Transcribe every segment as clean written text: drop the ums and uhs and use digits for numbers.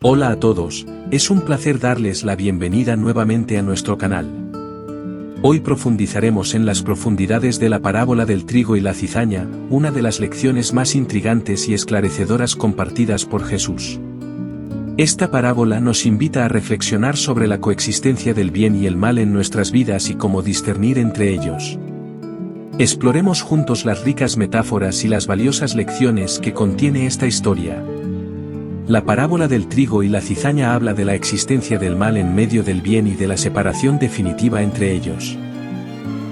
Hola a todos, es un placer darles la bienvenida nuevamente a nuestro canal. Hoy profundizaremos en las profundidades de la parábola del trigo y la cizaña, una de las lecciones más intrigantes y esclarecedoras compartidas por Jesús. Esta parábola nos invita a reflexionar sobre la coexistencia del bien y el mal en nuestras vidas y cómo discernir entre ellos. Exploremos juntos las ricas metáforas y las valiosas lecciones que contiene esta historia. La parábola del trigo y la cizaña habla de la existencia del mal en medio del bien y de la separación definitiva entre ellos.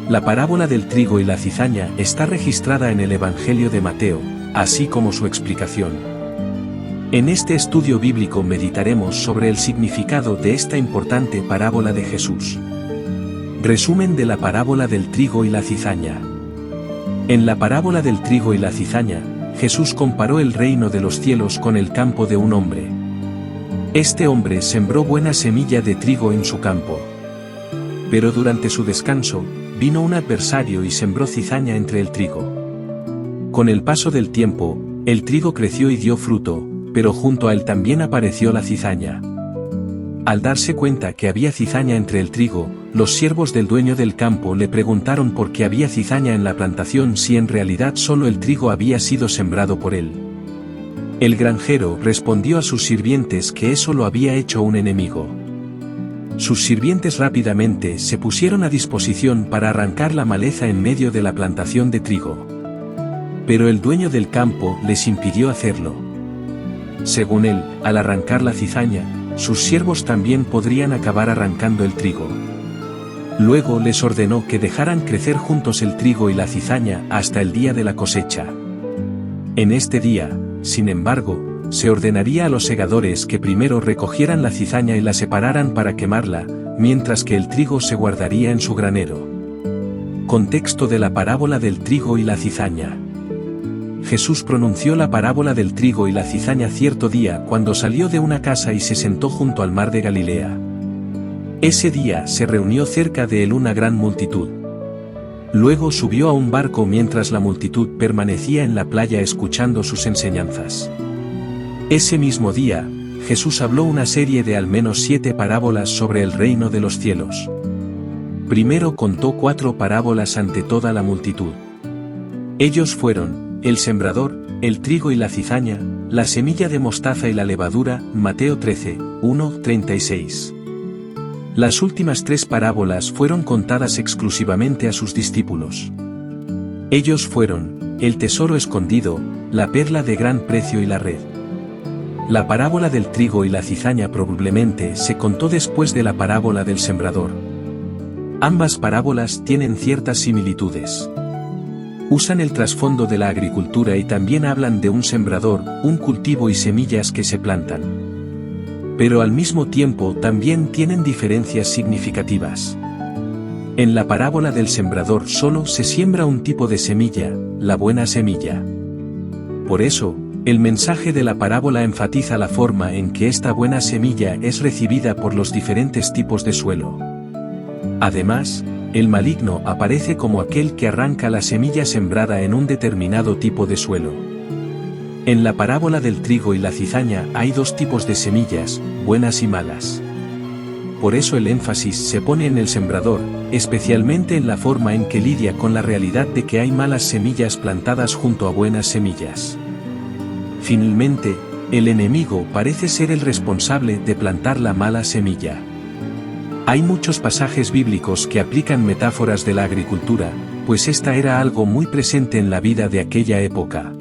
La parábola del trigo y la cizaña está registrada en el Evangelio de Mateo, así como su explicación. En este estudio bíblico meditaremos sobre el significado de esta importante parábola de Jesús. Resumen de la parábola del trigo y la cizaña. En la parábola del trigo y la cizaña, Jesús comparó el reino de los cielos con el campo de un hombre. Este hombre sembró buena semilla de trigo en su campo. Pero durante su descanso, vino un adversario y sembró cizaña entre el trigo. Con el paso del tiempo, el trigo creció y dio fruto, pero junto a él también apareció la cizaña. Al darse cuenta que había cizaña entre el trigo, los siervos del dueño del campo le preguntaron por qué había cizaña en la plantación si en realidad solo el trigo había sido sembrado por él. El granjero respondió a sus sirvientes que eso lo había hecho un enemigo. Sus sirvientes rápidamente se pusieron a disposición para arrancar la maleza en medio de la plantación de trigo. Pero el dueño del campo les impidió hacerlo. Según él, al arrancar la cizaña, sus siervos también podrían acabar arrancando el trigo. Luego les ordenó que dejaran crecer juntos el trigo y la cizaña hasta el día de la cosecha. En este día, sin embargo, se ordenaría a los segadores que primero recogieran la cizaña y la separaran para quemarla, mientras que el trigo se guardaría en su granero. Contexto de la parábola del trigo y la cizaña. Jesús pronunció la parábola del trigo y la cizaña cierto día cuando salió de una casa y se sentó junto al mar de Galilea. Ese día se reunió cerca de él una gran multitud. Luego subió a un barco mientras la multitud permanecía en la playa escuchando sus enseñanzas. Ese mismo día, Jesús habló una serie de al menos 7 parábolas sobre el reino de los cielos. Primero contó 4 parábolas ante toda la multitud. Ellos fueron: el sembrador, el trigo y la cizaña, la semilla de mostaza y la levadura, Mateo 13, 1-36. Las últimas 3 parábolas fueron contadas exclusivamente a sus discípulos. Ellos fueron: el tesoro escondido, la perla de gran precio y la red. La parábola del trigo y la cizaña probablemente se contó después de la parábola del sembrador. Ambas parábolas tienen ciertas similitudes. Usan el trasfondo de la agricultura y también hablan de un sembrador, un cultivo y semillas que se plantan. Pero al mismo tiempo también tienen diferencias significativas. En la parábola del sembrador solo se siembra un tipo de semilla, la buena semilla. Por eso, el mensaje de la parábola enfatiza la forma en que esta buena semilla es recibida por los diferentes tipos de suelo. Además, el maligno aparece como aquel que arranca la semilla sembrada en un determinado tipo de suelo. En la parábola del trigo y la cizaña hay 2 tipos de semillas, buenas y malas. Por eso el énfasis se pone en el sembrador, especialmente en la forma en que lidia con la realidad de que hay malas semillas plantadas junto a buenas semillas. Finalmente, el enemigo parece ser el responsable de plantar la mala semilla. Hay muchos pasajes bíblicos que aplican metáforas de la agricultura, pues esta era algo muy presente en la vida de aquella época.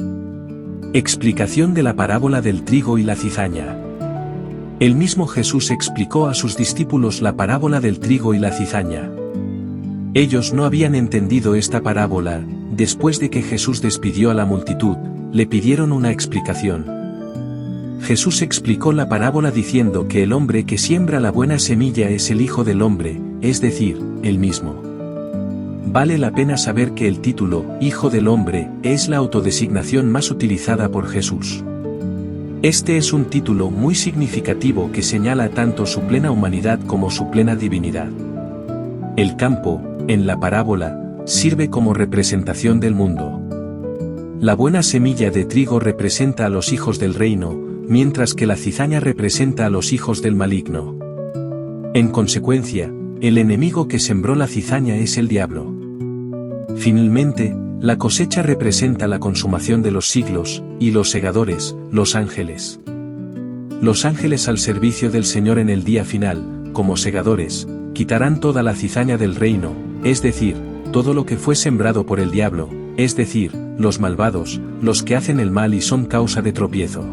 Explicación de la parábola del trigo y la cizaña. El mismo Jesús explicó a sus discípulos la parábola del trigo y la cizaña. Ellos no habían entendido esta parábola. Después de que Jesús despidió a la multitud, le pidieron una explicación. Jesús explicó la parábola diciendo que el hombre que siembra la buena semilla es el Hijo del Hombre, es decir, él mismo. Vale la pena saber que el título, Hijo del Hombre, es la autodesignación más utilizada por Jesús. Este es un título muy significativo que señala tanto su plena humanidad como su plena divinidad. El campo, en la parábola, sirve como representación del mundo. La buena semilla de trigo representa a los hijos del reino, mientras que la cizaña representa a los hijos del maligno. En consecuencia, el enemigo que sembró la cizaña es el diablo. Finalmente, la cosecha representa la consumación de los siglos, y los segadores, los ángeles. Los ángeles al servicio del Señor en el día final, como segadores, quitarán toda la cizaña del reino, es decir, todo lo que fue sembrado por el diablo, es decir, los malvados, los que hacen el mal y son causa de tropiezo.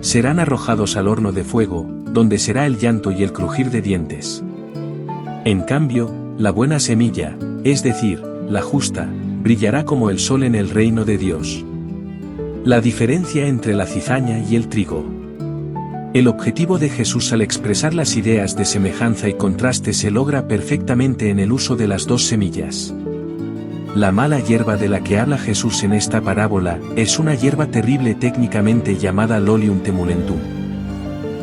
Serán arrojados al horno de fuego, donde será el llanto y el crujir de dientes. En cambio, la buena semilla, es decir, la justa, brillará como el sol en el reino de Dios. La diferencia entre la cizaña y el trigo. El objetivo de Jesús al expresar las ideas de semejanza y contraste se logra perfectamente en el uso de las dos semillas. La mala hierba de la que habla Jesús en esta parábola es una hierba terrible técnicamente llamada Lolium temulentum.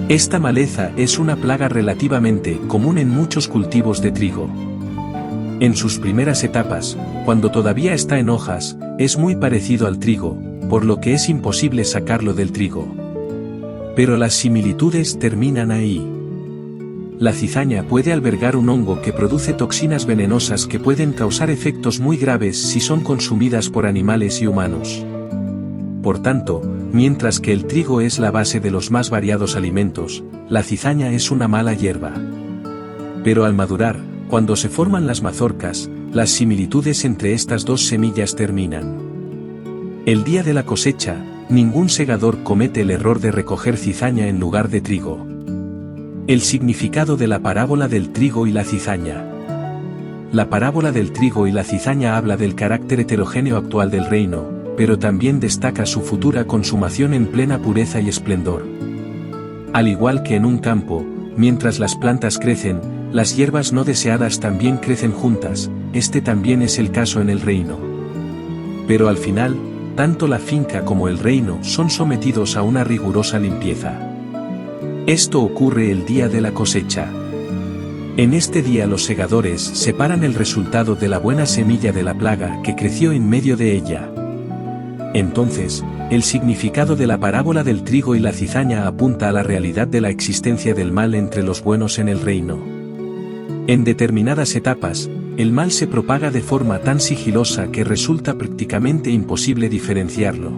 Esta maleza es una plaga relativamente común en muchos cultivos de trigo. En sus primeras etapas, cuando todavía está en hojas, es muy parecido al trigo, por lo que es imposible sacarlo del trigo. Pero las similitudes terminan ahí. La cizaña puede albergar un hongo que produce toxinas venenosas que pueden causar efectos muy graves si son consumidas por animales y humanos. Por tanto, mientras que el trigo es la base de los más variados alimentos, la cizaña es una mala hierba. Pero al madurar, cuando se forman las mazorcas, las similitudes entre estas dos semillas terminan. El día de la cosecha, ningún segador comete el error de recoger cizaña en lugar de trigo. El significado de la parábola del trigo y la cizaña. La parábola del trigo y la cizaña habla del carácter heterogéneo actual del reino, pero también destaca su futura consumación en plena pureza y esplendor. Al igual que en un campo, mientras las plantas crecen, las hierbas no deseadas también crecen juntas, este también es el caso en el reino. Pero al final, tanto la finca como el reino son sometidos a una rigurosa limpieza. Esto ocurre el día de la cosecha. En este día los segadores separan el resultado de la buena semilla de la plaga que creció en medio de ella. Entonces, el significado de la parábola del trigo y la cizaña apunta a la realidad de la existencia del mal entre los buenos en el reino. En determinadas etapas, el mal se propaga de forma tan sigilosa que resulta prácticamente imposible diferenciarlo.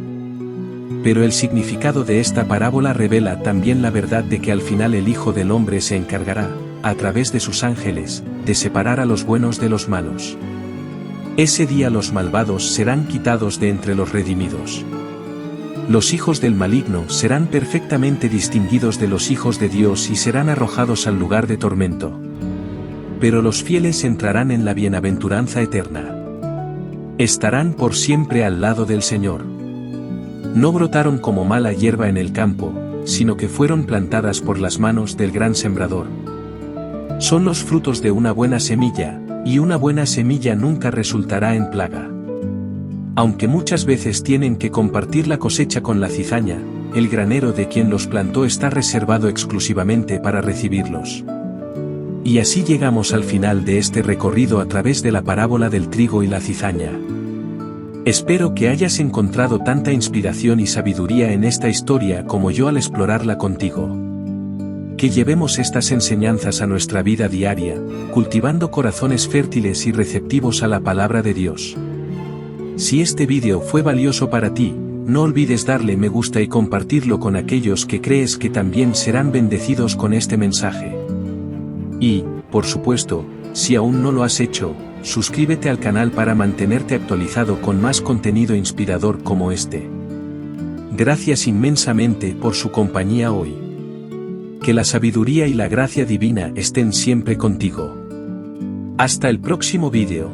Pero el significado de esta parábola revela también la verdad de que al final el Hijo del Hombre se encargará, a través de sus ángeles, de separar a los buenos de los malos. Ese día los malvados serán quitados de entre los redimidos. Los hijos del maligno serán perfectamente distinguidos de los hijos de Dios y serán arrojados al lugar de tormento. Pero los fieles entrarán en la bienaventuranza eterna. Estarán por siempre al lado del Señor. No brotaron como mala hierba en el campo, sino que fueron plantadas por las manos del gran sembrador. Son los frutos de una buena semilla, y una buena semilla nunca resultará en plaga. Aunque muchas veces tienen que compartir la cosecha con la cizaña, el granero de quien los plantó está reservado exclusivamente para recibirlos. Y así llegamos al final de este recorrido a través de la parábola del trigo y la cizaña. Espero que hayas encontrado tanta inspiración y sabiduría en esta historia como yo al explorarla contigo. Que llevemos estas enseñanzas a nuestra vida diaria, cultivando corazones fértiles y receptivos a la palabra de Dios. Si este vídeo fue valioso para ti, no olvides darle me gusta y compartirlo con aquellos que crees que también serán bendecidos con este mensaje. Y, por supuesto, si aún no lo has hecho, suscríbete al canal para mantenerte actualizado con más contenido inspirador como este. Gracias inmensamente por su compañía hoy. Que la sabiduría y la gracia divina estén siempre contigo. Hasta el próximo vídeo.